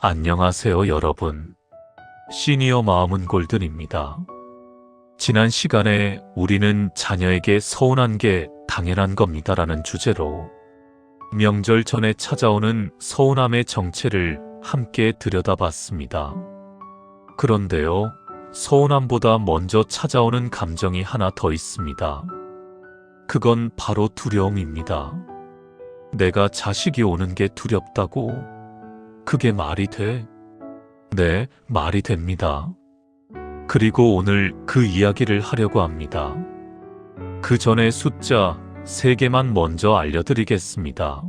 안녕하세요, 여러분. 시니어 마음은 골든입니다. 지난 시간에 우리는 자녀에게 서운한 게 당연한 겁니다라는 주제로 명절 전에 찾아오는 서운함의 정체를 함께 들여다봤습니다. 그런데요, 서운함보다 먼저 찾아오는 감정이 하나 더 있습니다. 그건 바로 두려움입니다. 내가 자식이 오는 게 두렵다고? 그게 말이 돼? 네, 말이 됩니다. 그리고 오늘 그 이야기를 하려고 합니다. 그 전에 숫자 3개만 먼저 알려드리겠습니다.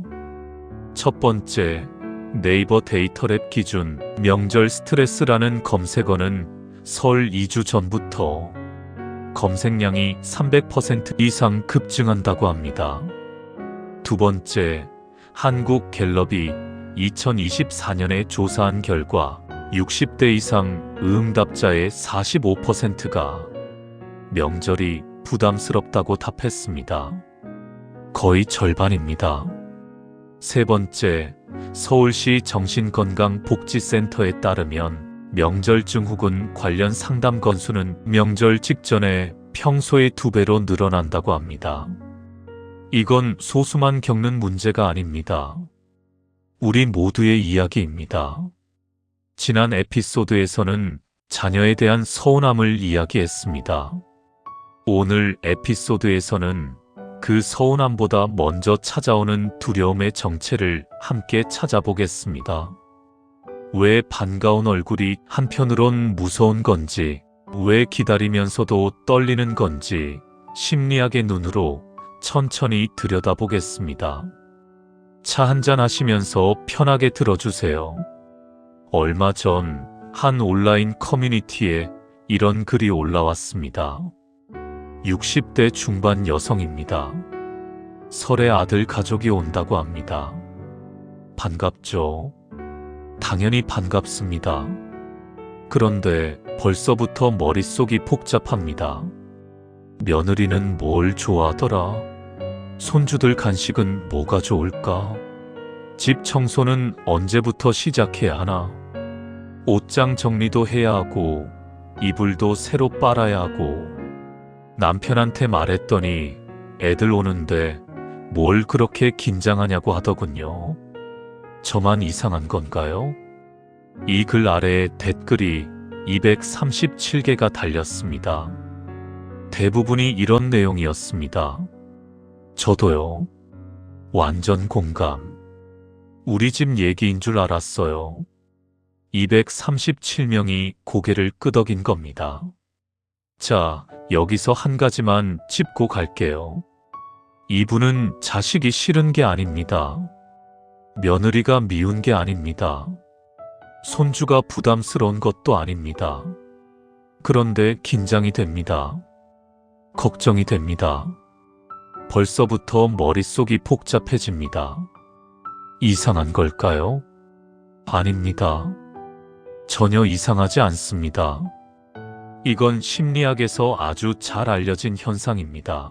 첫 번째, 네이버 데이터랩 기준 명절 스트레스라는 검색어는 설 2주 전부터 검색량이 300% 이상 급증한다고 합니다. 두 번째, 한국갤럽이 2024년에 조사한 결과 60대 이상 응답자의 45%가 명절이 부담스럽다고 답했습니다. 거의 절반입니다. 세 번째, 서울시 정신건강복지센터에 따르면 명절 증후군 관련 상담 건수는 명절 직전에 평소의 2배로 늘어난다고 합니다. 이건 소수만 겪는 문제가 아닙니다. 우리 모두의 이야기입니다. 지난 에피소드에서는 자녀에 대한 서운함을 이야기했습니다. 오늘 에피소드에서는 그 서운함보다 먼저 찾아오는 두려움의 정체를 함께 찾아보겠습니다. 왜 반가운 얼굴이 한편으론 무서운 건지, 왜 기다리면서도 떨리는 건지 심리학의 눈으로 천천히 들여다보겠습니다. 차 한잔 하시면서 편하게 들어주세요. 얼마 전 한 온라인 커뮤니티에 이런 글이 올라왔습니다. 60대 중반 여성입니다. 설에 아들 가족이 온다고 합니다. 반갑죠? 당연히 반갑습니다. 그런데 벌써부터 머릿속이 복잡합니다. 며느리는 뭘 좋아하더라? 손주들 간식은 뭐가 좋을까? 집 청소는 언제부터 시작해야 하나? 옷장 정리도 해야 하고 이불도 새로 빨아야 하고 남편한테 말했더니 애들 오는데 뭘 그렇게 긴장하냐고 하더군요. 저만 이상한 건가요? 이 글 아래에 댓글이 237개가 달렸습니다. 대부분이 이런 내용이었습니다. 저도요. 완전 공감. 우리 집 얘기인 줄 알았어요. 237명이 고개를 끄덕인 겁니다. 자, 여기서 한 가지만 짚고 갈게요. 이분은 자식이 싫은 게 아닙니다. 며느리가 미운 게 아닙니다. 손주가 부담스러운 것도 아닙니다. 그런데 긴장이 됩니다. 걱정이 됩니다. 벌써부터 머릿속이 복잡해집니다. 이상한 걸까요? 아닙니다. 전혀 이상하지 않습니다. 이건 심리학에서 아주 잘 알려진 현상입니다.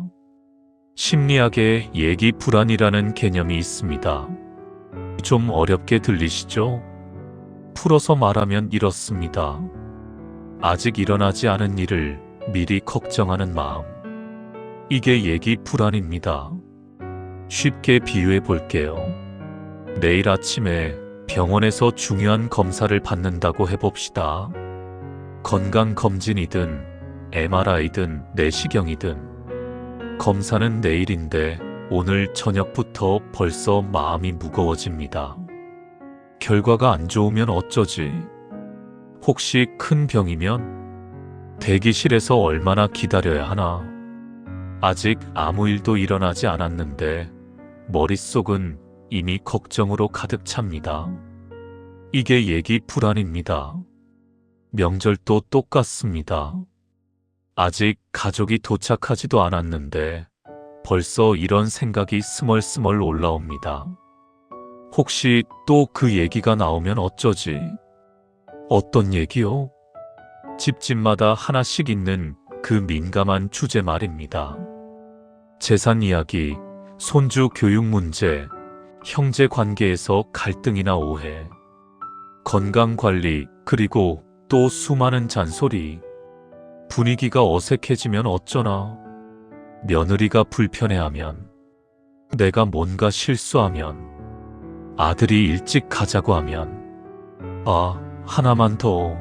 심리학에 얘기 불안이라는 개념이 있습니다. 좀 어렵게 들리시죠? 풀어서 말하면 이렇습니다. 아직 일어나지 않은 일을 미리 걱정하는 마음. 이게 얘기 불안입니다. 쉽게 비유해 볼게요. 내일 아침에 병원에서 중요한 검사를 받는다고 해봅시다. 건강검진이든 MRI든 내시경이든 검사는 내일인데 오늘 저녁부터 벌써 마음이 무거워집니다. 결과가 안 좋으면 어쩌지? 혹시 큰 병이면? 대기실에서 얼마나 기다려야 하나? 아직 아무 일도 일어나지 않았는데 머릿속은 이미 걱정으로 가득 찹니다. 이게 얘기 불안입니다. 명절도 똑같습니다. 아직 가족이 도착하지도 않았는데 벌써 이런 생각이 스멀스멀 올라옵니다. 혹시 또 그 얘기가 나오면 어쩌지? 어떤 얘기요? 집집마다 하나씩 있는 그 민감한 주제 말입니다. 재산 이야기, 손주 교육 문제, 형제 관계에서 갈등이나 오해. 건강관리, 그리고 또 수많은 잔소리. 분위기가 어색해지면 어쩌나? 며느리가 불편해하면, 내가 뭔가 실수하면, 아들이 일찍 가자고 하면, 하나만 더.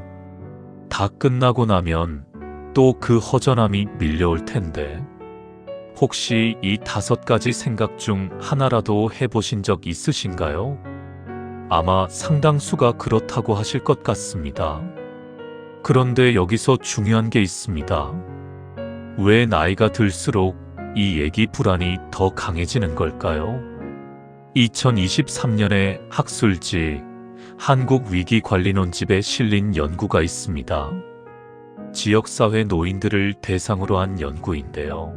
다 끝나고 나면 또 그 허전함이 밀려올 텐데. 혹시 이 5가지 생각 중 하나라도 해보신 적 있으신가요? 아마 상당수가 그렇다고 하실 것 같습니다. 그런데 여기서 중요한 게 있습니다. 왜 나이가 들수록 이 얘기 불안이 더 강해지는 걸까요? 2023년에 학술지 한국위기관리논집에 실린 연구가 있습니다. 지역사회 노인들을 대상으로 한 연구인데요.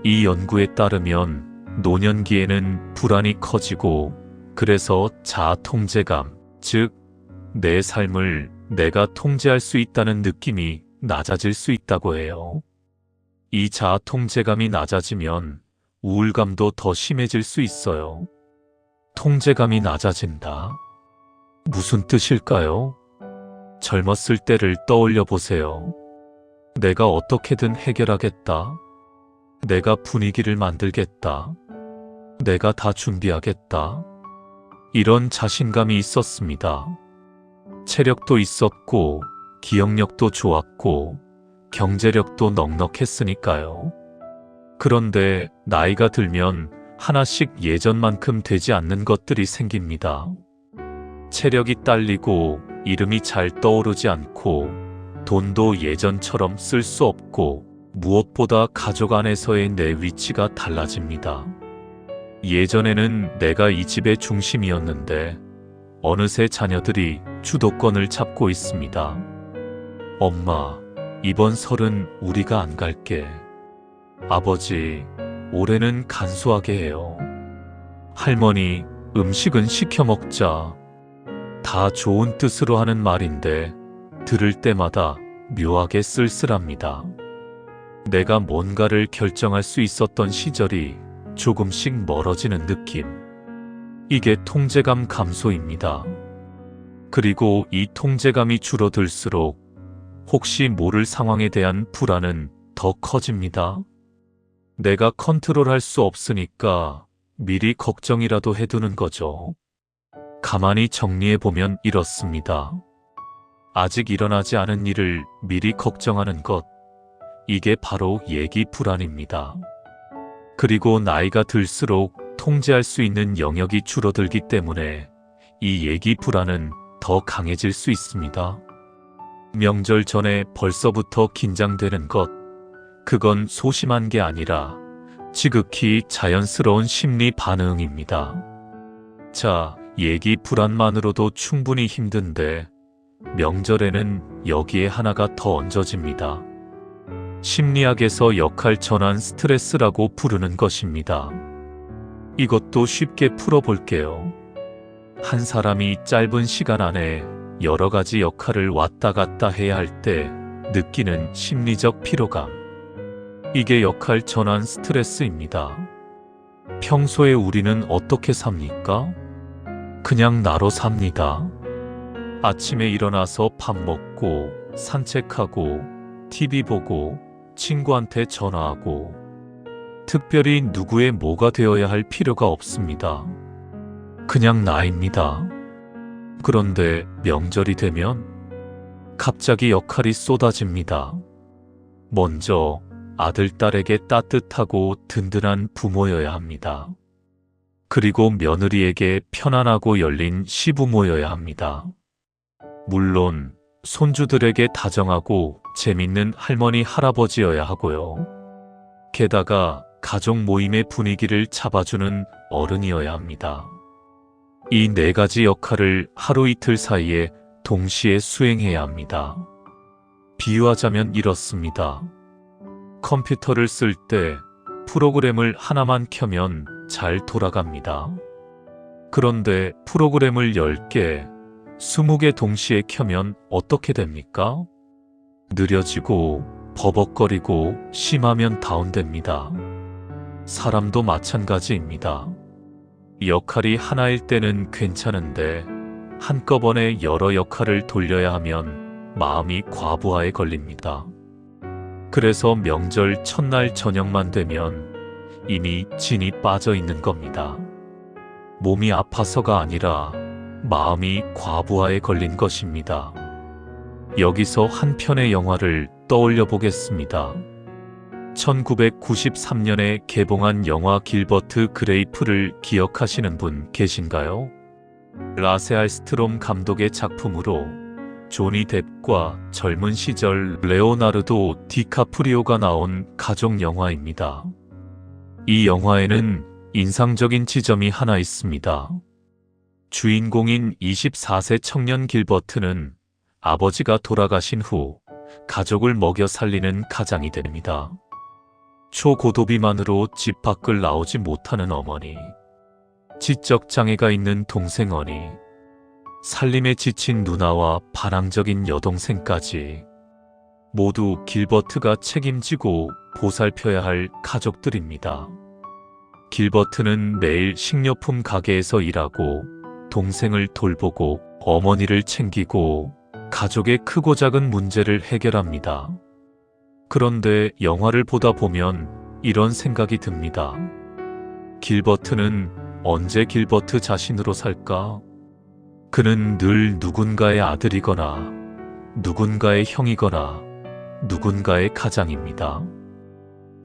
이 연구에 따르면 노년기에는 불안이 커지고, 그래서 자아통제감, 즉 내 삶을 내가 통제할 수 있다는 느낌이 낮아질 수 있다고 해요. 이 자아통제감이 낮아지면 우울감도 더 심해질 수 있어요. 통제감이 낮아진다. 무슨 뜻일까요? 젊었을 때를 떠올려 보세요. 내가 어떻게든 해결하겠다. 내가 분위기를 만들겠다. 내가 다 준비하겠다. 이런 자신감이 있었습니다. 체력도 있었고, 기억력도 좋았고, 경제력도 넉넉했으니까요. 그런데 나이가 들면 하나씩 예전만큼 되지 않는 것들이 생깁니다. 체력이 딸리고, 이름이 잘 떠오르지 않고, 돈도 예전처럼 쓸 수 없고, 무엇보다 가족 안에서의 내 위치가 달라집니다. 예전에는 내가 이 집의 중심이었는데, 어느새 자녀들이 주도권을 잡고 있습니다. 엄마, 이번 설은 우리가 안 갈게. 아버지, 올해는 간소하게 해요. 할머니, 음식은 시켜 먹자. 다 좋은 뜻으로 하는 말인데 들을 때마다 묘하게 쓸쓸합니다. 내가 뭔가를 결정할 수 있었던 시절이 조금씩 멀어지는 느낌. 이게 통제감 감소입니다. 그리고 이 통제감이 줄어들수록 혹시 모를 상황에 대한 불안은 더 커집니다. 내가 컨트롤할 수 없으니까 미리 걱정이라도 해두는 거죠. 가만히 정리해보면 이렇습니다. 아직 일어나지 않은 일을 미리 걱정하는 것, 이게 바로 예기 불안입니다. 그리고 나이가 들수록 통제할 수 있는 영역이 줄어들기 때문에 이 예기 불안은 더 강해질 수 있습니다. 명절 전에 벌써부터 긴장되는 것, 그건 소심한 게 아니라 지극히 자연스러운 심리 반응입니다. 자, 예기 불안만으로도 충분히 힘든데 명절에는 여기에 하나가 더 얹어집니다. 심리학에서 역할 전환 스트레스라고 부르는 것입니다. 이것도 쉽게 풀어볼게요. 한 사람이 짧은 시간 안에 여러 가지 역할을 왔다 갔다 해야 할 때 느끼는 심리적 피로감. 이게 역할 전환 스트레스입니다. 평소에 우리는 어떻게 삽니까? 그냥 나로 삽니다. 아침에 일어나서 밥 먹고, 산책하고, TV 보고, 친구한테 전화하고, 특별히 누구의 뭐가 되어야 할 필요가 없습니다. 그냥 나입니다. 그런데 명절이 되면 갑자기 역할이 쏟아집니다. 먼저 아들, 딸에게 따뜻하고 든든한 부모여야 합니다. 그리고 며느리에게 편안하고 열린 시부모여야 합니다. 물론 손주들에게 다정하고 재밌는 할머니, 할아버지여야 하고요. 게다가 가족 모임의 분위기를 잡아주는 어른이어야 합니다. 이 4가지 역할을 하루 이틀 사이에 동시에 수행해야 합니다. 비유하자면 이렇습니다. 컴퓨터를 쓸 때 프로그램을 하나만 켜면 잘 돌아갑니다. 그런데 프로그램을 10개, 20개 동시에 켜면 어떻게 됩니까? 느려지고 버벅거리고 심하면 다운됩니다. 사람도 마찬가지입니다. 역할이 하나일 때는 괜찮은데 한꺼번에 여러 역할을 돌려야 하면 마음이 과부하에 걸립니다. 그래서 명절 첫날 저녁만 되면 이미 진이 빠져 있는 겁니다. 몸이 아파서가 아니라 마음이 과부하에 걸린 것입니다. 여기서 한 편의 영화를 떠올려 보겠습니다. 1993년에 개봉한 영화 길버트 그레이프를 기억하시는 분 계신가요? 라세알 스트롬 감독의 작품으로 조니 뎁과 젊은 시절 레오나르도 디카프리오가 나온 가족 영화입니다. 이 영화에는 인상적인 지점이 하나 있습니다. 주인공인 24세 청년 길버트는 아버지가 돌아가신 후 가족을 먹여 살리는 가장이 됩니다. 초고도비만으로 집 밖을 나오지 못하는 어머니, 지적 장애가 있는 동생 언니, 살림에 지친 누나와 반항적인 여동생까지 모두 길버트가 책임지고 보살펴야 할 가족들입니다. 길버트는 매일 식료품 가게에서 일하고 동생을 돌보고 어머니를 챙기고 가족의 크고 작은 문제를 해결합니다. 그런데 영화를 보다 보면 이런 생각이 듭니다. 길버트는 언제 길버트 자신으로 살까? 그는 늘 누군가의 아들이거나 누군가의 형이거나 누군가의 가장입니다.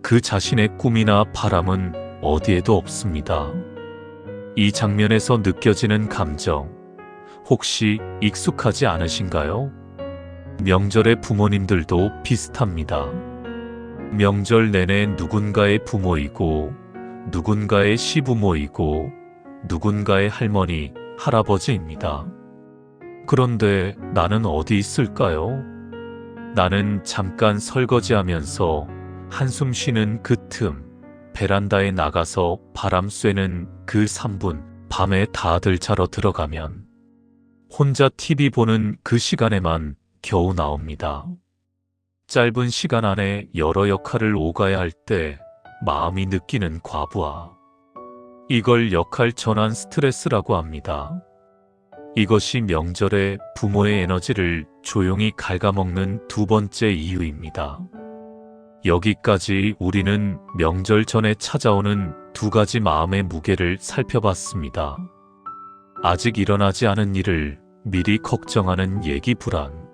그 자신의 꿈이나 바람은 어디에도 없습니다. 이 장면에서 느껴지는 감정, 혹시 익숙하지 않으신가요? 명절의 부모님들도 비슷합니다. 명절 내내 누군가의 부모이고 누군가의 시부모이고 누군가의 할머니, 할아버지입니다. 그런데 나는 어디 있을까요? 나는 잠깐 설거지하면서 한숨 쉬는 그 틈, 베란다에 나가서 바람 쐬는 그 3분, 밤에 다들 자러 들어가면 혼자 TV 보는 그 시간에만 겨우 나옵니다. 짧은 시간 안에 여러 역할을 오가야 할 때 마음이 느끼는 과부하. 이걸 역할 전환 스트레스라고 합니다. 이것이 명절에 부모의 에너지를 조용히 갉아먹는 두 번째 이유입니다. 여기까지 우리는 명절 전에 찾아오는 두 가지 마음의 무게를 살펴봤습니다. 아직 일어나지 않은 일을 미리 걱정하는 예기 불안,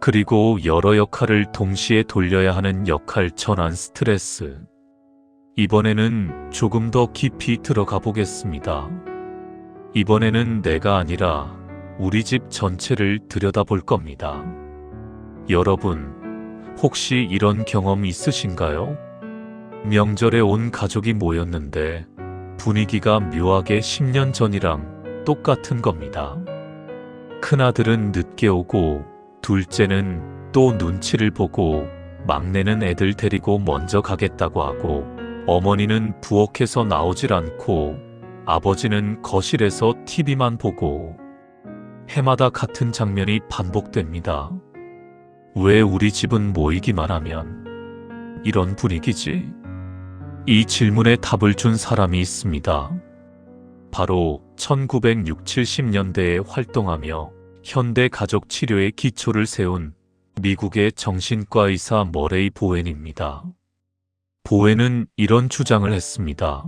그리고 여러 역할을 동시에 돌려야 하는 역할 전환 스트레스. 이번에는 조금 더 깊이 들어가 보겠습니다. 이번에는 내가 아니라 우리 집 전체를 들여다볼 겁니다. 여러분, 혹시 이런 경험 있으신가요? 명절에 온 가족이 모였는데 분위기가 묘하게 10년 전이랑 똑같은 겁니다. 큰아들은 늦게 오고 둘째는 또 눈치를 보고 막내는 애들 데리고 먼저 가겠다고 하고 어머니는 부엌에서 나오질 않고 아버지는 거실에서 TV만 보고 해마다 같은 장면이 반복됩니다. 왜 우리 집은 모이기만 하면 이런 분위기지? 이 질문에 답을 준 사람이 있습니다. 바로 1960, 70년대에 활동하며 현대 가족 치료의 기초를 세운 미국의 정신과 의사 머레이 보웬입니다. 보웬은 이런 주장을 했습니다.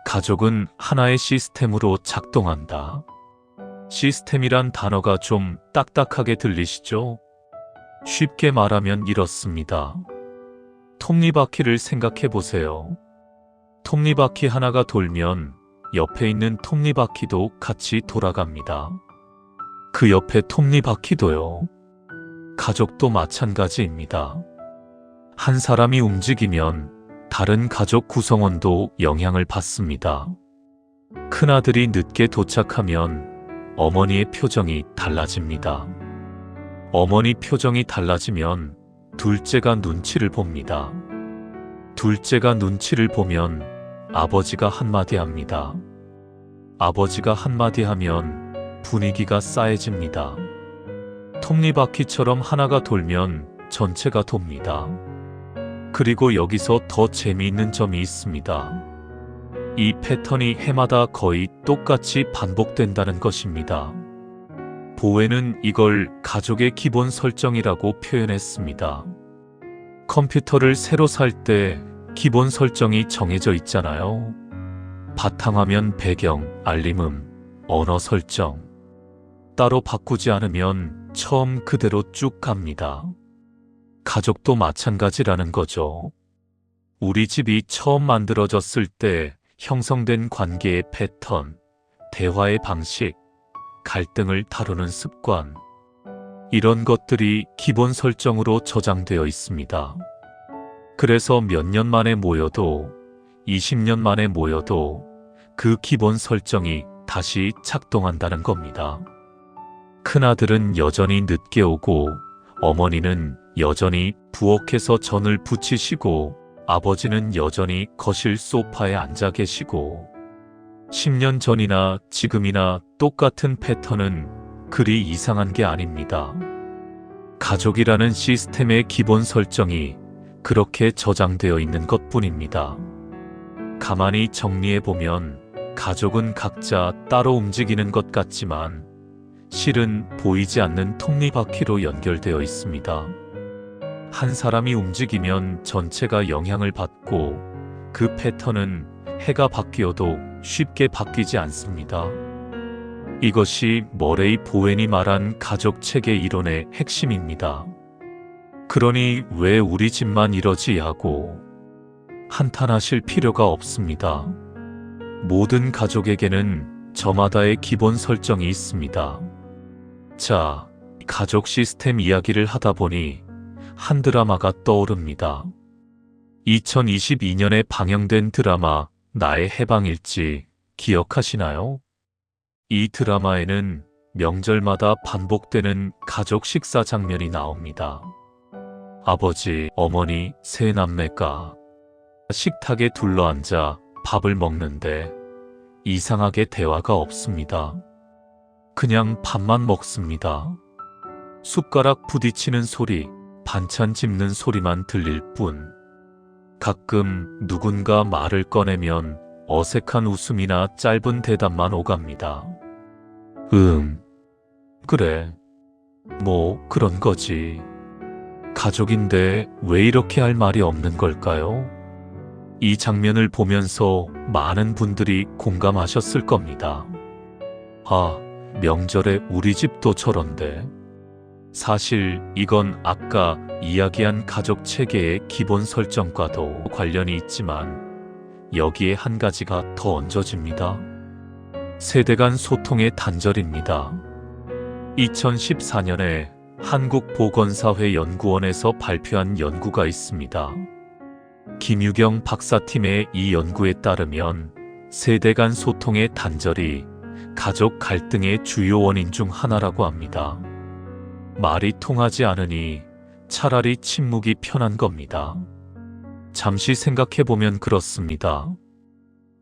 가족은 하나의 시스템으로 작동한다. 시스템이란 단어가 좀 딱딱하게 들리시죠? 쉽게 말하면 이렇습니다. 톱니바퀴를 생각해 보세요. 톱니바퀴 하나가 돌면 옆에 있는 톱니바퀴도 같이 돌아갑니다. 그 옆에 톱니바퀴도요. 가족도 마찬가지입니다. 한 사람이 움직이면 다른 가족 구성원도 영향을 받습니다. 큰아들이 늦게 도착하면 어머니의 표정이 달라집니다. 어머니 표정이 달라지면 둘째가 눈치를 봅니다. 둘째가 눈치를 보면 아버지가 한마디 합니다. 아버지가 한마디 하면 분위기가 싸해집니다. 톱니바퀴처럼 하나가 돌면 전체가 돕니다. 그리고 여기서 더 재미있는 점이 있습니다. 이 패턴이 해마다 거의 똑같이 반복된다는 것입니다. 보웨는 이걸 가족의 기본 설정이라고 표현했습니다. 컴퓨터를 새로 살 때 기본 설정이 정해져 있잖아요. 바탕화면 배경, 알림음, 언어 설정. 따로 바꾸지 않으면 처음 그대로 쭉 갑니다. 가족도 마찬가지라는 거죠. 우리 집이 처음 만들어졌을 때 형성된 관계의 패턴, 대화의 방식, 갈등을 다루는 습관, 이런 것들이 기본 설정으로 저장되어 있습니다. 그래서 몇 년 만에 모여도 20년 만에 모여도 그 기본 설정이 다시 작동한다는 겁니다. 큰아들은 여전히 늦게 오고 어머니는 여전히 부엌에서 전을 부치시고 아버지는 여전히 거실 소파에 앉아 계시고 10년 전이나 지금이나 똑같은 패턴은 그리 이상한 게 아닙니다. 가족이라는 시스템의 기본 설정이 그렇게 저장되어 있는 것뿐입니다. 가만히 정리해보면 가족은 각자 따로 움직이는 것 같지만 실은 보이지 않는 톱니바퀴로 연결되어 있습니다. 한 사람이 움직이면 전체가 영향을 받고 그 패턴은 해가 바뀌어도 쉽게 바뀌지 않습니다. 이것이 머레이 보웬이 말한 가족 체계 이론의 핵심입니다. 그러니 왜 우리 집만 이러지 하고 한탄하실 필요가 없습니다. 모든 가족에게는 저마다의 기본 설정이 있습니다. 자, 가족 시스템 이야기를 하다 보니 한 드라마가 떠오릅니다. 2022년에 방영된 드라마 나의 해방일지 기억하시나요? 이 드라마에는 명절마다 반복되는 가족 식사 장면이 나옵니다. 아버지, 어머니, 세 남매가 식탁에 둘러앉아 밥을 먹는데 이상하게 대화가 없습니다. 그냥 밥만 먹습니다. 숟가락 부딪히는 소리, 반찬 집는 소리만 들릴 뿐. 가끔 누군가 말을 꺼내면 어색한 웃음이나 짧은 대답만 오갑니다. 그래. 뭐 그런 거지. 가족인데 왜 이렇게 할 말이 없는 걸까요? 이 장면을 보면서 많은 분들이 공감하셨을 겁니다. 아, 명절에 우리 집도 저런데. 사실 이건 아까 이야기한 가족 체계의 기본 설정과도 관련이 있지만 여기에 한 가지가 더 얹어집니다. 세대 간 소통의 단절입니다. 2014년에 한국보건사회연구원에서 발표한 연구가 있습니다. 김유경 박사팀의 이 연구에 따르면 세대 간 소통의 단절이 가족 갈등의 주요 원인 중 하나라고 합니다. 말이 통하지 않으니 차라리 침묵이 편한 겁니다. 잠시 생각해보면 그렇습니다.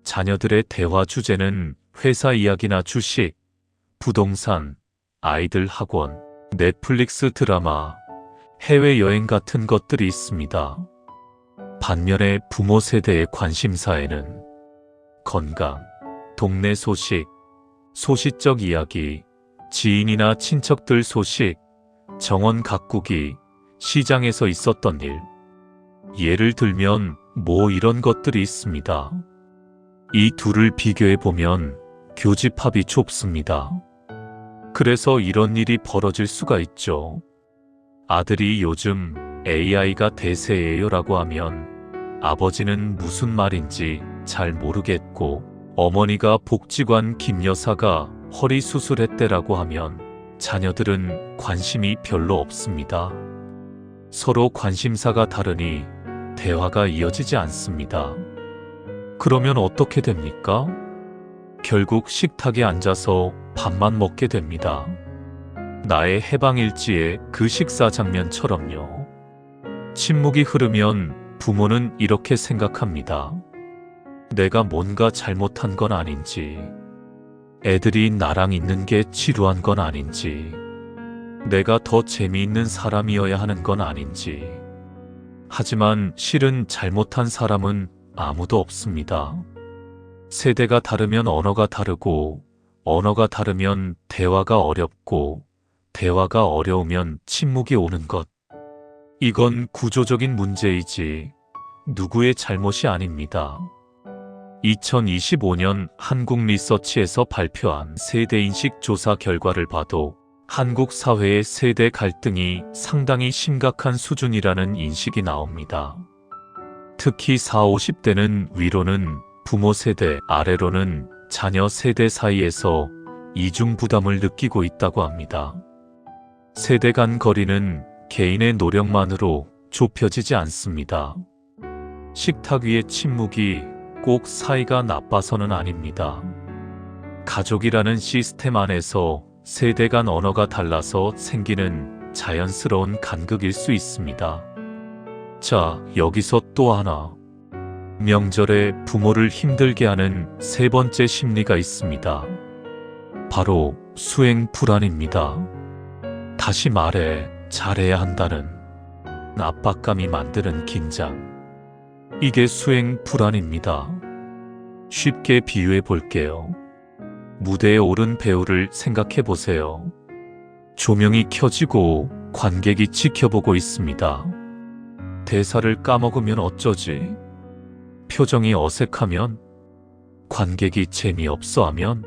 자녀들의 대화 주제는 회사 이야기나 주식, 부동산, 아이들 학원, 넷플릭스 드라마, 해외여행 같은 것들이 있습니다. 반면에 부모 세대의 관심사에는 건강, 동네 소식, 소시적 이야기, 지인이나 친척들 소식, 정원 가꾸기, 시장에서 있었던 일, 예를 들면 뭐 이런 것들이 있습니다. 이 둘을 비교해보면 교집합이 좁습니다. 그래서 이런 일이 벌어질 수가 있죠. 아들이 요즘 AI가 대세예요 라고 하면 아버지는 무슨 말인지 잘 모르겠고, 어머니가 복지관 김 여사가 허리 수술했대라고 하면 자녀들은 관심이 별로 없습니다. 서로 관심사가 다르니 대화가 이어지지 않습니다. 그러면 어떻게 됩니까? 결국 식탁에 앉아서 밥만 먹게 됩니다. 나의 해방일지의 그 식사 장면처럼요. 침묵이 흐르면 부모는 이렇게 생각합니다. 내가 뭔가 잘못한 건 아닌지, 애들이 나랑 있는 게 지루한 건 아닌지, 내가 더 재미있는 사람이어야 하는 건 아닌지. 하지만 실은 잘못한 사람은 아무도 없습니다. 세대가 다르면 언어가 다르고, 언어가 다르면 대화가 어렵고, 대화가 어려우면 침묵이 오는 것. 이건 구조적인 문제이지 누구의 잘못이 아닙니다. 2025년 한국리서치에서 발표한 세대인식 조사 결과를 봐도 한국 사회의 세대 갈등이 상당히 심각한 수준이라는 인식이 나옵니다. 특히 40, 50대는 위로는 부모 세대, 아래로는 자녀 세대 사이에서 이중 부담을 느끼고 있다고 합니다. 세대 간 거리는 개인의 노력만으로 좁혀지지 않습니다. 식탁 위의 침묵이 꼭 사이가 나빠서는 아닙니다. 가족이라는 시스템 안에서 세대 간 언어가 달라서 생기는 자연스러운 간극일 수 있습니다. 자, 여기서 또 하나. 명절에 부모를 힘들게 하는 세 번째 심리가 있습니다. 바로 수행 불안입니다. 다시 말해, 잘해야 한다는 압박감이 만드는 긴장. 이게 수행 불안입니다. 쉽게 비유해 볼게요. 무대에 오른 배우를 생각해 보세요. 조명이 켜지고 관객이 지켜보고 있습니다. 대사를 까먹으면 어쩌지? 표정이 어색하면? 관객이 재미없어 하면?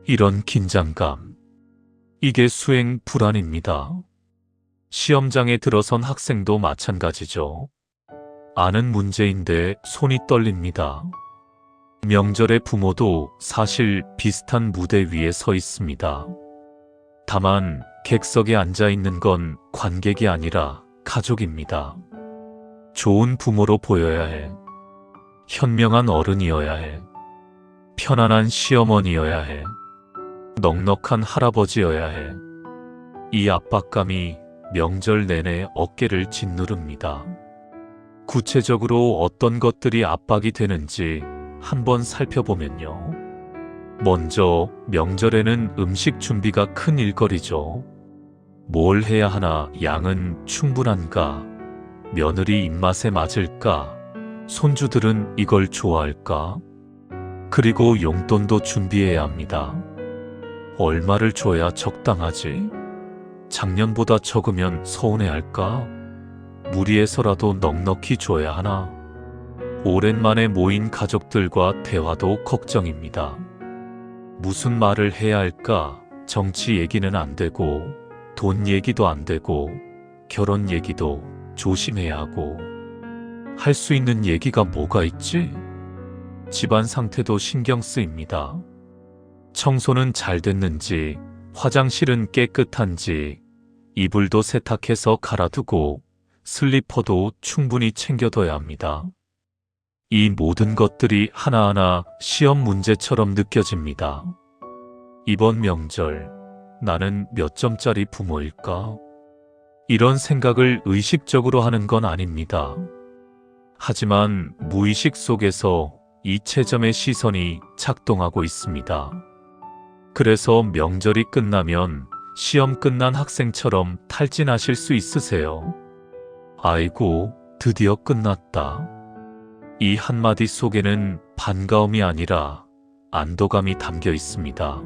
이런 긴장감. 이게 수행 불안입니다. 시험장에 들어선 학생도 마찬가지죠. 아는 문제인데 손이 떨립니다. 명절에 부모도 사실 비슷한 무대 위에 서 있습니다. 다만 객석에 앉아 있는 건 관객이 아니라 가족입니다. 좋은 부모로 보여야 해. 현명한 어른이어야 해. 편안한 시어머니여야 해. 넉넉한 할아버지여야 해. 이 압박감이 명절 내내 어깨를 짓누릅니다. 구체적으로 어떤 것들이 압박이 되는지 한번 살펴보면요. 먼저 명절에는 음식 준비가 큰 일거리죠. 뭘 해야 하나, 양은 충분한가, 며느리 입맛에 맞을까, 손주들은 이걸 좋아할까, 그리고 용돈도 준비해야 합니다. 얼마를 줘야 적당하지? 작년보다 적으면 서운해할까? 무리해서라도 넉넉히 줘야 하나? 오랜만에 모인 가족들과 대화도 걱정입니다. 무슨 말을 해야 할까? 정치 얘기는 안 되고, 돈 얘기도 안 되고, 결혼 얘기도 조심해야 하고, 할 수 있는 얘기가 뭐가 있지? 집안 상태도 신경 쓰입니다. 청소는 잘 됐는지, 화장실은 깨끗한지, 이불도 세탁해서 갈아두고, 슬리퍼도 충분히 챙겨둬야 합니다. 이 모든 것들이 하나하나 시험 문제처럼 느껴집니다. 이번 명절, 나는 몇 점짜리 부모일까? 이런 생각을 의식적으로 하는 건 아닙니다. 하지만 무의식 속에서 이채점의 시선이 작동하고 있습니다. 그래서 명절이 끝나면 시험 끝난 학생처럼 탈진하실 수 있으세요. 아이고, 드디어 끝났다. 이 한마디 속에는 반가움이 아니라 안도감이 담겨 있습니다.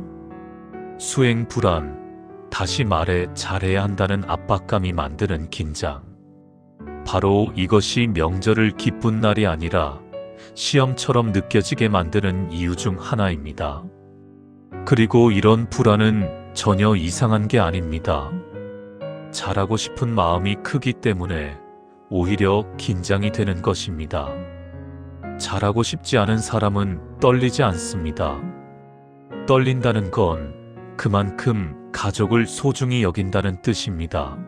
수행 불안, 다시 말해 잘해야 한다는 압박감이 만드는 긴장. 바로 이것이 명절을 기쁜 날이 아니라 시험처럼 느껴지게 만드는 이유 중 하나입니다. 그리고 이런 불안은 전혀 이상한 게 아닙니다. 잘하고 싶은 마음이 크기 때문에 오히려 긴장이 되는 것입니다. 잘하고 싶지 않은 사람은 떨리지 않습니다. 떨린다는 건 그만큼 가족을 소중히 여긴다는 뜻입니다.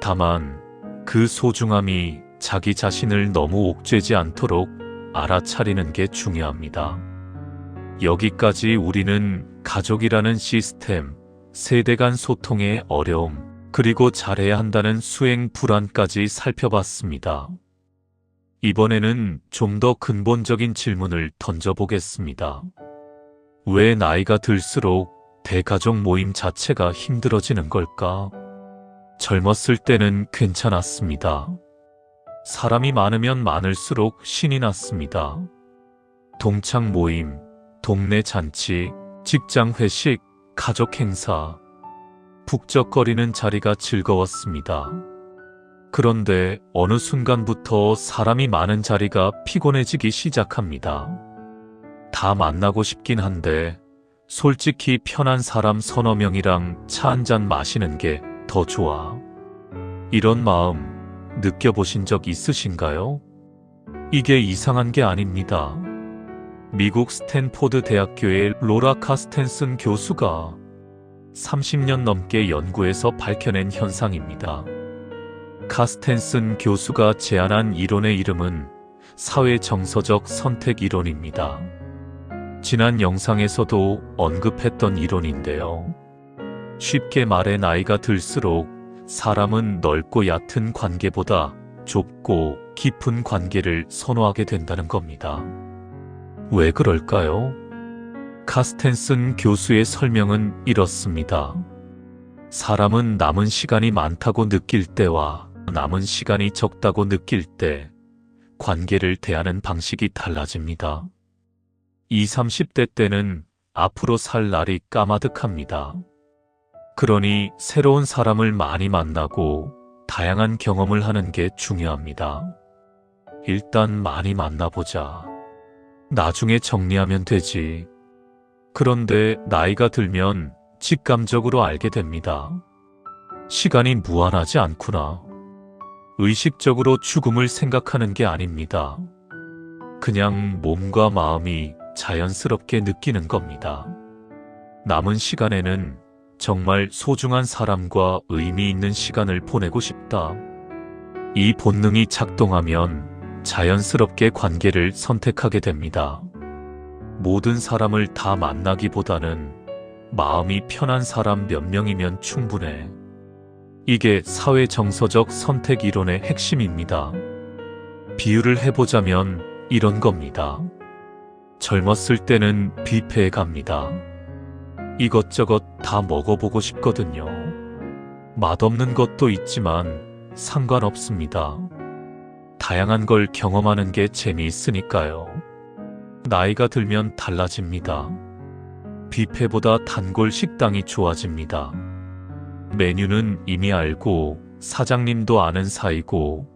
다만 그 소중함이 자기 자신을 너무 옥죄지 않도록 알아차리는 게 중요합니다. 여기까지 우리는 가족이라는 시스템, 세대 간 소통의 어려움, 그리고 잘해야 한다는 수행 불안까지 살펴봤습니다. 이번에는 좀 더 근본적인 질문을 던져보겠습니다. 왜 나이가 들수록 대가족 모임 자체가 힘들어지는 걸까? 젊었을 때는 괜찮았습니다. 사람이 많으면 많을수록 신이 났습니다. 동창 모임, 동네 잔치, 직장 회식, 가족 행사. 북적거리는 자리가 즐거웠습니다. 그런데 어느 순간부터 사람이 많은 자리가 피곤해지기 시작합니다. 다 만나고 싶긴 한데 솔직히 편한 사람 서너 명이랑 차 한잔 마시는 게 더 좋아. 이런 마음 느껴보신 적 있으신가요? 이게 이상한 게 아닙니다. 미국 스탠포드 대학교의 로라 카스텐슨 교수가 30년 넘게 연구해서 밝혀낸 현상입니다. 카스텐슨 교수가 제안한 이론의 이름은 사회정서적 선택 이론입니다. 지난 영상에서도 언급했던 이론인데요. 쉽게 말해 나이가 들수록 사람은 넓고 얕은 관계보다 좁고 깊은 관계를 선호하게 된다는 겁니다. 왜 그럴까요? 카스텐슨 교수의 설명은 이렇습니다. 사람은 남은 시간이 많다고 느낄 때와 남은 시간이 적다고 느낄 때 관계를 대하는 방식이 달라집니다. 20, 30대 때는 앞으로 살 날이 까마득합니다. 그러니 새로운 사람을 많이 만나고 다양한 경험을 하는 게 중요합니다. 일단 많이 만나보자. 나중에 정리하면 되지. 그런데 나이가 들면 직감적으로 알게 됩니다. 시간이 무한하지 않구나. 의식적으로 죽음을 생각하는 게 아닙니다. 그냥 몸과 마음이 자연스럽게 느끼는 겁니다. 남은 시간에는 정말 소중한 사람과 의미 있는 시간을 보내고 싶다. 이 본능이 작동하면 자연스럽게 관계를 선택하게 됩니다. 모든 사람을 다 만나기보다는 마음이 편한 사람 몇 명이면 충분해. 이게 사회정서적 선택 이론의 핵심입니다. 비유를 해보자면 이런 겁니다. 젊었을 때는 뷔페에 갑니다. 이것저것 다 먹어보고 싶거든요. 맛없는 것도 있지만 상관없습니다. 다양한 걸 경험하는 게 재미있으니까요. 나이가 들면 달라집니다. 뷔페보다 단골 식당이 좋아집니다. 메뉴는 이미 알고 사장님도 아는 사이고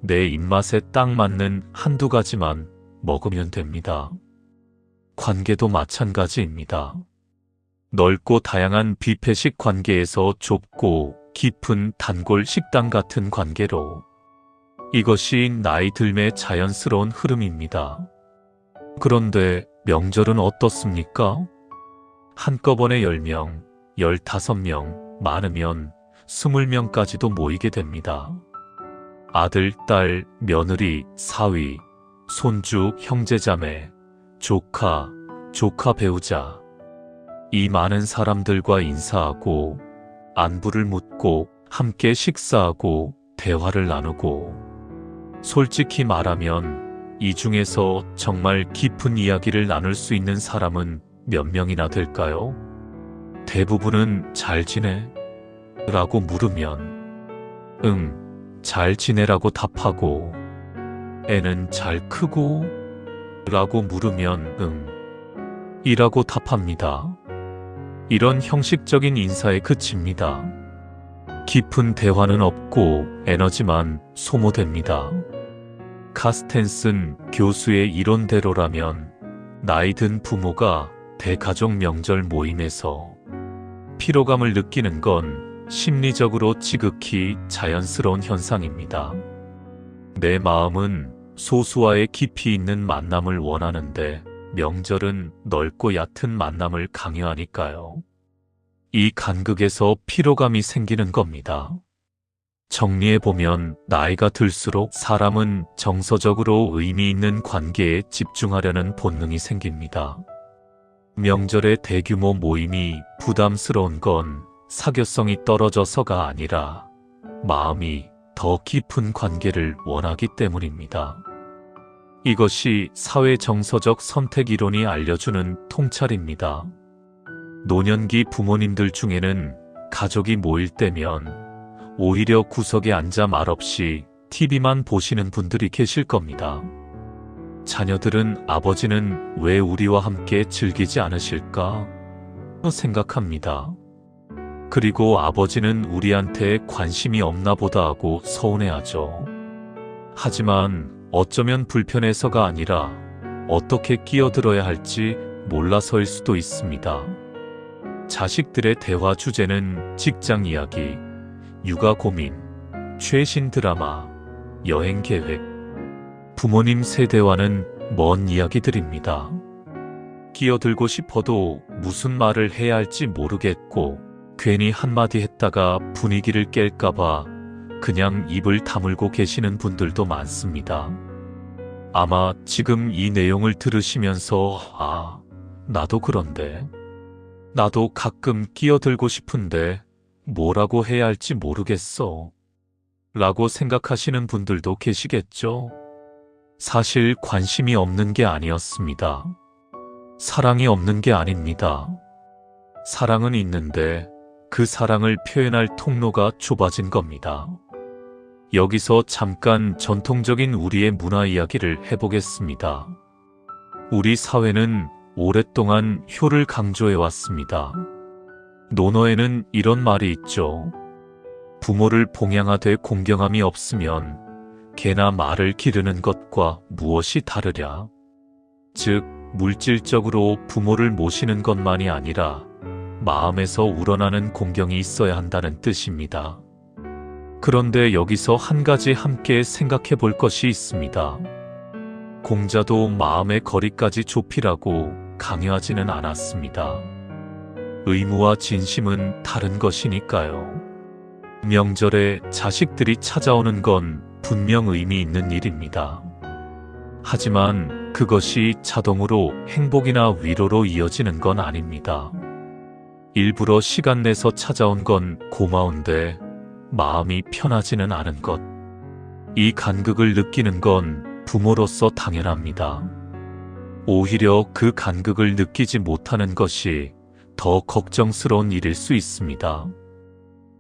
내 입맛에 딱 맞는 한두 가지만 먹으면 됩니다. 관계도 마찬가지입니다. 넓고 다양한 뷔페식 관계에서 좁고 깊은 단골 식당 같은 관계로. 이것이 나이 들매 자연스러운 흐름입니다. 그런데 명절은 어떻습니까? 한꺼번에 10명, 15명, 많으면 20명까지도 모이게 됩니다. 아들, 딸, 며느리, 사위, 손주, 형제자매, 조카, 조카 배우자. 이 많은 사람들과 인사하고 안부를 묻고 함께 식사하고 대화를 나누고 솔직히 말하면 이 중에서 정말 깊은 이야기를 나눌 수 있는 사람은 몇 명이나 될까요? 대부분은 잘 지내? 라고 물으면 잘 지내라고 답하고 애는 잘 크고? 라고 물으면 이라고 답합니다. 이런 형식적인 인사에 그칩니다. 깊은 대화는 없고 에너지만 소모됩니다. 카스텐슨 교수의 이론대로라면 나이 든 부모가 대가족 명절 모임에서 피로감을 느끼는 건 심리적으로 지극히 자연스러운 현상입니다. 내 마음은 소수와의 깊이 있는 만남을 원하는데 명절은 넓고 얕은 만남을 강요하니까요. 이 간극에서 피로감이 생기는 겁니다. 정리해보면 나이가 들수록 사람은 정서적으로 의미 있는 관계에 집중하려는 본능이 생깁니다. 명절의 대규모 모임이 부담스러운 건 사교성이 떨어져서가 아니라 마음이 더 깊은 관계를 원하기 때문입니다. 이것이 사회정서적 선택 이론이 알려주는 통찰입니다. 노년기 부모님들 중에는 가족이 모일 때면 오히려 구석에 앉아 말없이 TV만 보시는 분들이 계실 겁니다. 자녀들은 아버지는 왜 우리와 함께 즐기지 않으실까 생각합니다. 그리고 아버지는 우리한테 관심이 없나 보다 하고 서운해하죠. 하지만 어쩌면 불편해서가 아니라 어떻게 끼어들어야 할지 몰라서일 수도 있습니다. 자식들의 대화 주제는 직장 이야기, 육아 고민, 최신 드라마, 여행 계획, 부모님 세대와는 먼 이야기들입니다. 끼어들고 싶어도 무슨 말을 해야 할지 모르겠고 괜히 한마디 했다가 분위기를 깰까봐 그냥 입을 다물고 계시는 분들도 많습니다. 아마 지금 이 내용을 들으시면서 나도 그런데, 나도 가끔 끼어들고 싶은데 뭐라고 해야 할지 모르겠어 라고 생각하시는 분들도 계시겠죠. 사실 관심이 없는 게 아니었습니다. 사랑이 없는 게 아닙니다. 사랑은 있는데 그 사랑을 표현할 통로가 좁아진 겁니다. 여기서 잠깐 전통적인 우리의 문화 이야기를 해보겠습니다. 우리 사회는 오랫동안 효를 강조해 왔습니다. 논어에는 이런 말이 있죠. 부모를 봉양하되 공경함이 없으면 개나 말을 기르는 것과 무엇이 다르랴. 즉, 물질적으로 부모를 모시는 것만이 아니라 마음에서 우러나는 공경이 있어야 한다는 뜻입니다. 그런데 여기서 한 가지 함께 생각해 볼 것이 있습니다. 공자도 마음의 거리까지 좁히라고 강요하지는 않았습니다. 의무와 진심은 다른 것이니까요. 명절에 자식들이 찾아오는 건 분명 의미 있는 일입니다. 하지만 그것이 자동으로 행복이나 위로로 이어지는 건 아닙니다. 일부러 시간 내서 찾아온 건 고마운데 마음이 편하지는 않은 것. 이 간극을 느끼는 건 부모로서 당연합니다. 오히려 그 간극을 느끼지 못하는 것이 더 걱정스러운 일일 수 있습니다.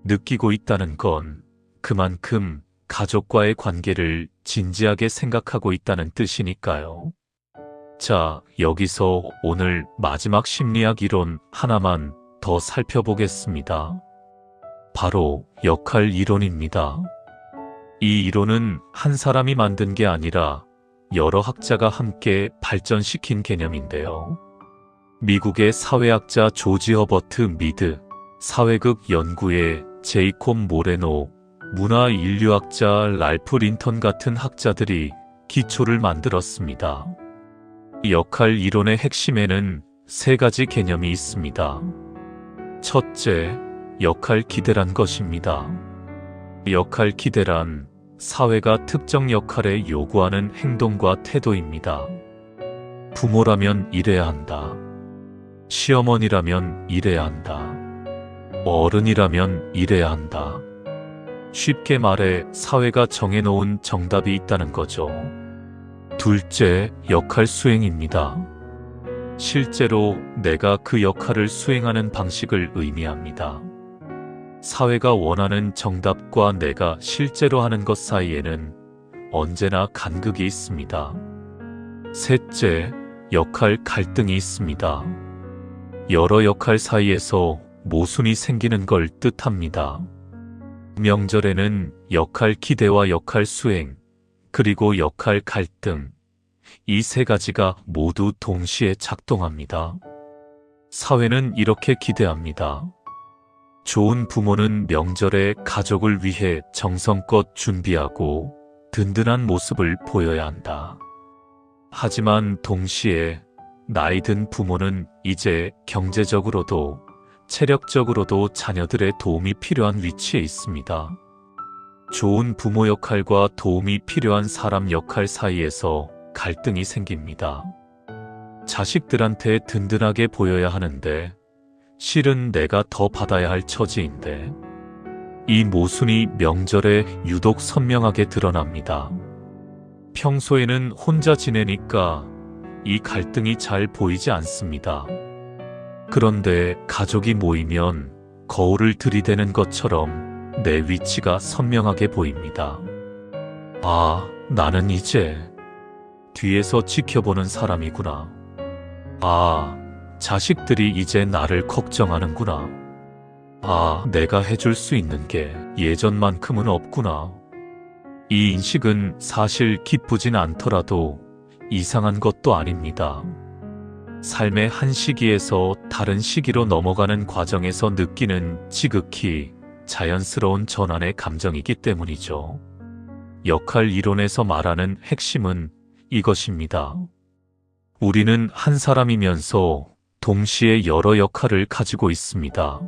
느끼고 있다는 건 그만큼 가족과의 관계를 진지하게 생각하고 있다는 뜻이니까요. 자, 여기서 오늘 마지막 심리학 이론 하나만 더 살펴보겠습니다. 바로 역할 이론입니다. 이 이론은 한 사람이 만든 게 아니라 여러 학자가 함께 발전시킨 개념인데요. 미국의 사회학자 조지 허버트 미드, 사회극 연구의 제이콥 모레노, 문화인류학자 랄프 린턴 같은 학자들이 기초를 만들었습니다. 역할 이론의 핵심에는 세 가지 개념이 있습니다. 첫째, 역할 기대란 것입니다. 역할 기대란 사회가 특정 역할에 요구하는 행동과 태도입니다. 부모라면 이래야 한다. 시어머니라면 이래야 한다. 어른이라면 이래야 한다. 쉽게 말해 사회가 정해놓은 정답이 있다는 거죠. 둘째, 역할 수행입니다. 실제로 내가 그 역할을 수행하는 방식을 의미합니다. 사회가 원하는 정답과 내가 실제로 하는 것 사이에는 언제나 간극이 있습니다. 셋째, 역할 갈등이 있습니다. 여러 역할 사이에서 모순이 생기는 걸 뜻합니다. 명절에는 역할 기대와 역할 수행, 그리고 역할 갈등, 이 세 가지가 모두 동시에 작동합니다. 사회는 이렇게 기대합니다. 좋은 부모는 명절에 가족을 위해 정성껏 준비하고 든든한 모습을 보여야 한다. 하지만 동시에 나이 든 부모는 이제 경제적으로도 체력적으로도 자녀들의 도움이 필요한 위치에 있습니다. 좋은 부모 역할과 도움이 필요한 사람 역할 사이에서 갈등이 생깁니다. 자식들한테 든든하게 보여야 하는데 실은 내가 더 받아야 할 처지인데 이 모순이 명절에 유독 선명하게 드러납니다. 평소에는 혼자 지내니까 이 갈등이 잘 보이지 않습니다. 그런데 가족이 모이면 거울을 들이대는 것처럼 내 위치가 선명하게 보입니다. 아, 나는 이제 뒤에서 지켜보는 사람이구나. 아, 자식들이 이제 나를 걱정하는구나. 아, 내가 해줄 수 있는 게 예전만큼은 없구나. 이 인식은 사실 기쁘진 않더라도 이상한 것도 아닙니다. 삶의 한 시기에서 다른 시기로 넘어가는 과정에서 느끼는 지극히 자연스러운 전환의 감정이기 때문이죠. 역할 이론에서 말하는 핵심은 이것입니다. 우리는 한 사람이면서 동시에 여러 역할을 가지고 있습니다.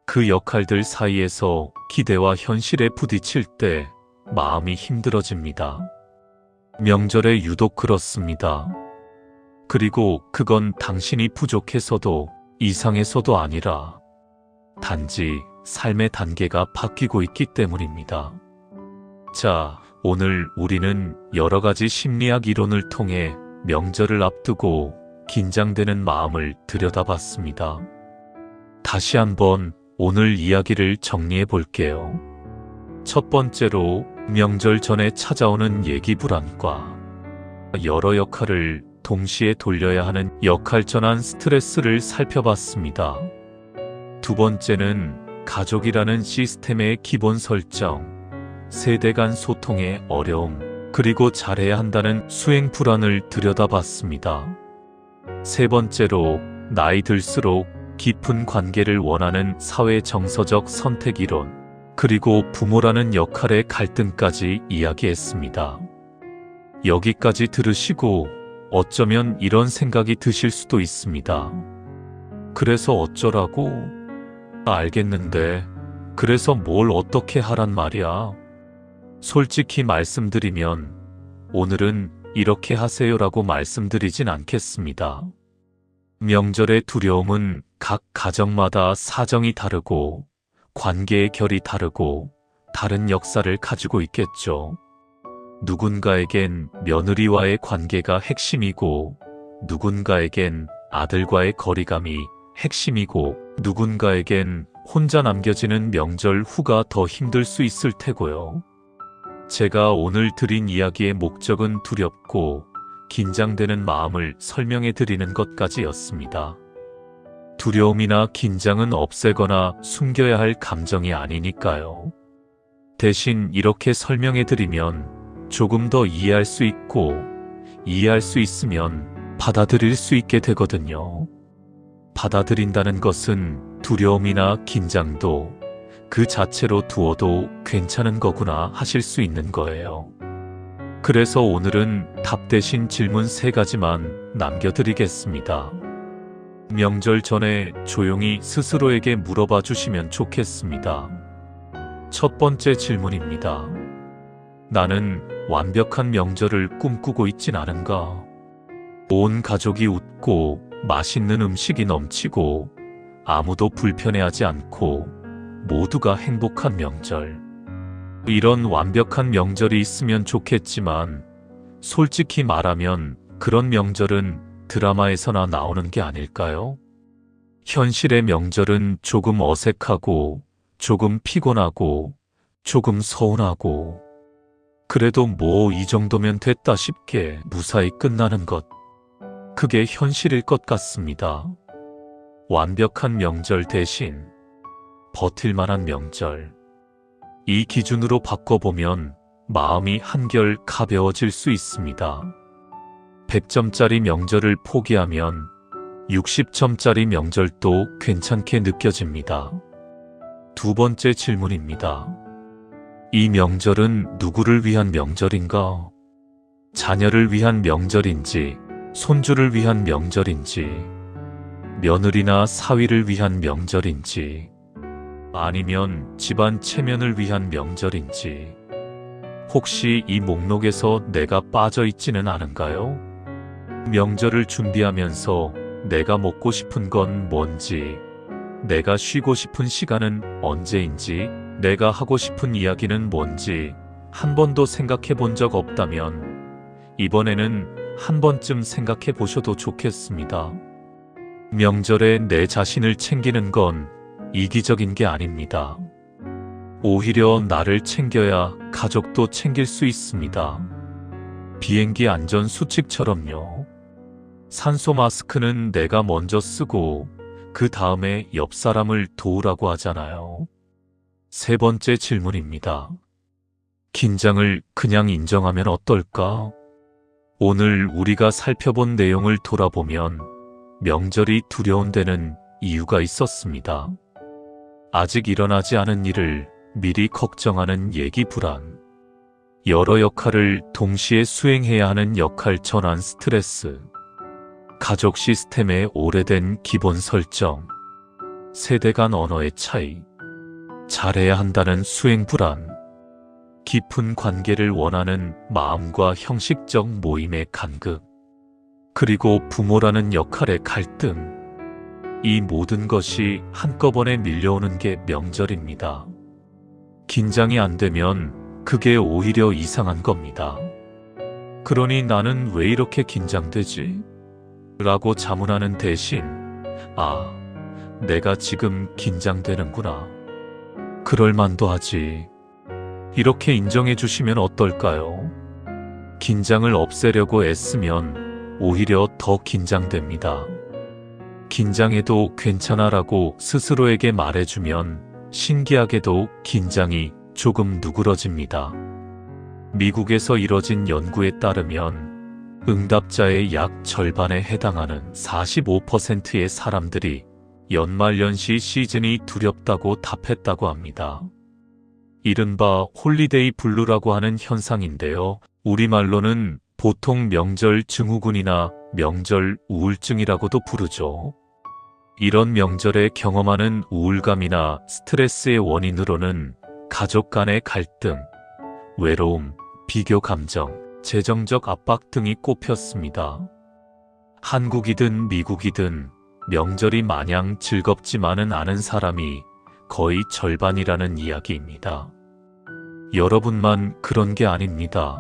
그 역할들 사이에서 기대와 현실에 부딪힐 때 마음이 힘들어집니다. 명절에 유독 그렇습니다. 그리고 그건 당신이 부족해서도 이상해서도 아니라 단지 삶의 단계가 바뀌고 있기 때문입니다. 자, 오늘 우리는 여러 가지 심리학 이론을 통해 명절을 앞두고 긴장되는 마음을 들여다봤습니다. 다시 한번 오늘 이야기를 정리해 볼게요. 첫 번째로 명절 전에 찾아오는 예기 불안과 여러 역할을 동시에 돌려야 하는 역할 전환 스트레스를 살펴봤습니다. 두 번째는 가족이라는 시스템의 기본 설정, 세대 간 소통의 어려움, 그리고 잘해야 한다는 수행 불안을 들여다봤습니다. 세 번째로 나이 들수록 깊은 관계를 원하는 사회 정서적 선택 이론, 그리고 부모라는 역할의 갈등까지 이야기했습니다. 여기까지 들으시고 어쩌면 이런 생각이 드실 수도 있습니다. 그래서 어쩌라고? 알겠는데, 그래서 뭘 어떻게 하란 말이야? 솔직히 말씀드리면 오늘은 이렇게 하세요라고 말씀드리진 않겠습니다. 명절의 두려움은 각 가정마다 사정이 다르고 관계의 결이 다르고 다른 역사를 가지고 있겠죠. 누군가에겐 며느리와의 관계가 핵심이고 누군가에겐 아들과의 거리감이 핵심이고 누군가에겐 혼자 남겨지는 명절 후가 더 힘들 수 있을 테고요. 제가 오늘 드린 이야기의 목적은 두렵고 긴장되는 마음을 설명해 드리는 것까지였습니다. 두려움이나 긴장은 없애거나 숨겨야 할 감정이 아니니까요. 대신 이렇게 설명해 드리면 조금 더 이해할 수 있고 이해할 수 있으면 받아들일 수 있게 되거든요. 받아들인다는 것은 두려움이나 긴장도 그 자체로 두어도 괜찮은 거구나 하실 수 있는 거예요. 그래서 오늘은 답 대신 질문 3가지만 남겨드리겠습니다. 명절 전에 조용히 스스로에게 물어봐 주시면 좋겠습니다. 첫 번째 질문입니다. 나는 완벽한 명절을 꿈꾸고 있진 않은가? 온 가족이 웃고 맛있는 음식이 넘치고 아무도 불편해하지 않고 모두가 행복한 명절. 이런 완벽한 명절이 있으면 좋겠지만 솔직히 말하면 그런 명절은 드라마에서나 나오는 게 아닐까요? 현실의 명절은 조금 어색하고 조금 피곤하고 조금 서운하고 그래도 뭐 이 정도면 됐다 싶게 무사히 끝나는 것. 그게 현실일 것 같습니다. 완벽한 명절 대신 버틸만한 명절. 이 기준으로 바꿔보면 마음이 한결 가벼워질 수 있습니다. 100점짜리 명절을 포기하면 60점짜리 명절도 괜찮게 느껴집니다. 두 번째 질문입니다. 이 명절은 누구를 위한 명절인가? 자녀를 위한 명절인지, 손주를 위한 명절인지, 며느리나 사위를 위한 명절인지, 아니면 집안 체면을 위한 명절인지, 혹시 이 목록에서 내가 빠져 있지는 않은가요? 명절을 준비하면서 내가 먹고 싶은 건 뭔지, 내가 쉬고 싶은 시간은 언제인지, 내가 하고 싶은 이야기는 뭔지 한 번도 생각해 본 적 없다면 이번에는 한 번쯤 생각해 보셔도 좋겠습니다. 명절에 내 자신을 챙기는 건 이기적인 게 아닙니다. 오히려 나를 챙겨야 가족도 챙길 수 있습니다. 비행기 안전 수칙처럼요. 산소 마스크는 내가 먼저 쓰고 그 다음에 옆 사람을 도우라고 하잖아요. 세 번째 질문입니다. 긴장을 그냥 인정하면 어떨까? 오늘 우리가 살펴본 내용을 돌아보면 명절이 두려운 데는 이유가 있었습니다. 아직 일어나지 않은 일을 미리 걱정하는 예기 불안, 여러 역할을 동시에 수행해야 하는 역할 전환 스트레스, 가족 시스템의 오래된 기본 설정, 세대 간 언어의 차이, 잘해야 한다는 수행 불안, 깊은 관계를 원하는 마음과 형식적 모임의 간극, 그리고 부모라는 역할의 갈등, 이 모든 것이 한꺼번에 밀려오는 게 명절입니다. 긴장이 안 되면 그게 오히려 이상한 겁니다. 그러니 나는 왜 이렇게 긴장되지? 라고 자문하는 대신, 아, 내가 지금 긴장되는구나. 그럴만도 하지. 이렇게 인정해 주시면 어떨까요? 긴장을 없애려고 애쓰면 오히려 더 긴장됩니다. 긴장해도 괜찮아라고 스스로에게 말해주면 신기하게도 긴장이 조금 누그러집니다. 미국에서 이뤄진 연구에 따르면 응답자의 약 절반에 해당하는 45%의 사람들이 연말연시 시즌이 두렵다고 답했다고 합니다. 이른바 홀리데이 블루라고 하는 현상인데요. 우리말로는 보통 명절 증후군이나 명절 우울증이라고도 부르죠. 이런 명절에 경험하는 우울감이나 스트레스의 원인으로는 가족 간의 갈등, 외로움, 비교 감정, 재정적 압박 등이 꼽혔습니다. 한국이든 미국이든 명절이 마냥 즐겁지만은 않은 사람이 거의 절반이라는 이야기입니다. 여러분만 그런 게 아닙니다.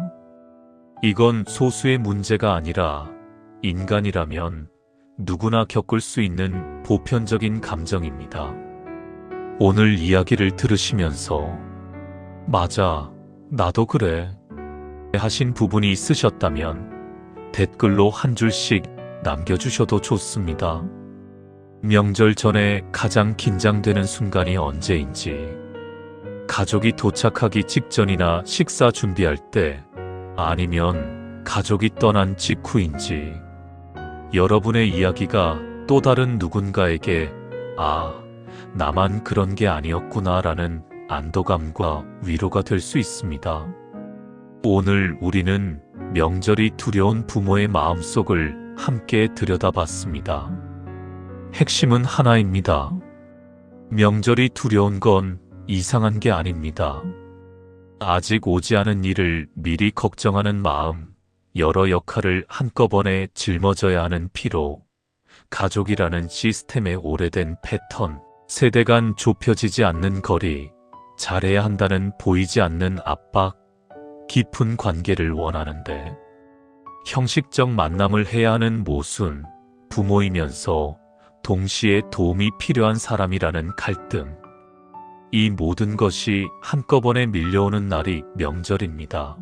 이건 소수의 문제가 아니라 인간이라면 누구나 겪을 수 있는 보편적인 감정입니다. 오늘 이야기를 들으시면서 맞아, 나도 그래 하신 부분이 있으셨다면 댓글로 한 줄씩 남겨주셔도 좋습니다. 명절 전에 가장 긴장되는 순간이 언제인지, 가족이 도착하기 직전이나 식사 준비할 때, 아니면 가족이 떠난 직후인지, 여러분의 이야기가 또 다른 누군가에게 아, 나만 그런 게 아니었구나 라는 안도감과 위로가 될 수 있습니다. 오늘 우리는 명절이 두려운 부모의 마음속을 함께 들여다봤습니다. 핵심은 하나입니다. 명절이 두려운 건 이상한 게 아닙니다. 아직 오지 않은 일을 미리 걱정하는 마음, 여러 역할을 한꺼번에 짊어져야 하는 피로, 가족이라는 시스템의 오래된 패턴, 세대 간 좁혀지지 않는 거리, 잘해야 한다는 보이지 않는 압박, 깊은 관계를 원하는데 형식적 만남을 해야 하는 모순, 부모이면서 동시에 도움이 필요한 사람이라는 갈등, 이 모든 것이 한꺼번에 밀려오는 날이 명절입니다.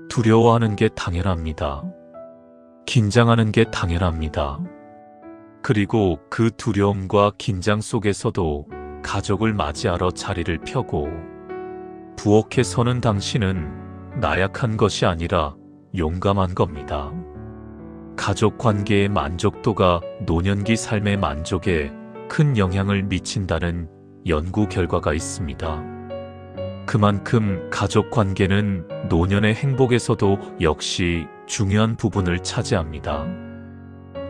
두려워하는 게 당연합니다. 긴장하는 게 당연합니다. 그리고 그 두려움과 긴장 속에서도 가족을 맞이하러 자리를 펴고 부엌에 서는 당신은 나약한 것이 아니라 용감한 겁니다. 가족 관계의 만족도가 노년기 삶의 만족에 큰 영향을 미친다는 연구 결과가 있습니다. 그만큼 가족 관계는 노년의 행복에서도 역시 중요한 부분을 차지합니다.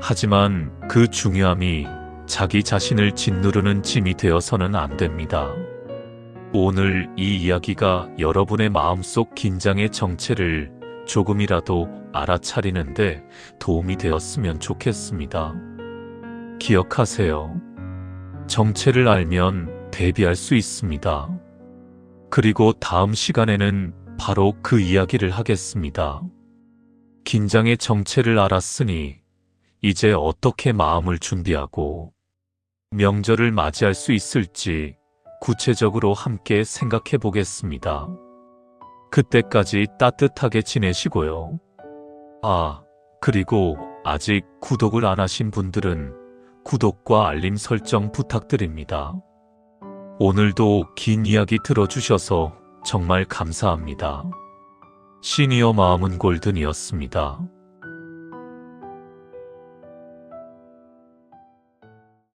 하지만 그 중요함이 자기 자신을 짓누르는 짐이 되어서는 안 됩니다. 오늘 이 이야기가 여러분의 마음속 긴장의 정체를 조금이라도 알아차리는데 도움이 되었으면 좋겠습니다. 기억하세요. 정체를 알면 대비할 수 있습니다. 그리고 다음 시간에는 바로 그 이야기를 하겠습니다. 긴장의 정체를 알았으니 이제 어떻게 마음을 준비하고 명절을 맞이할 수 있을지 구체적으로 함께 생각해 보겠습니다. 그때까지 따뜻하게 지내시고요. 그리고 아직 구독을 안 하신 분들은 구독과 알림 설정 부탁드립니다. 오늘도 긴 이야기 들어주셔서 정말 감사합니다. 시니어 마음은 골든이었습니다.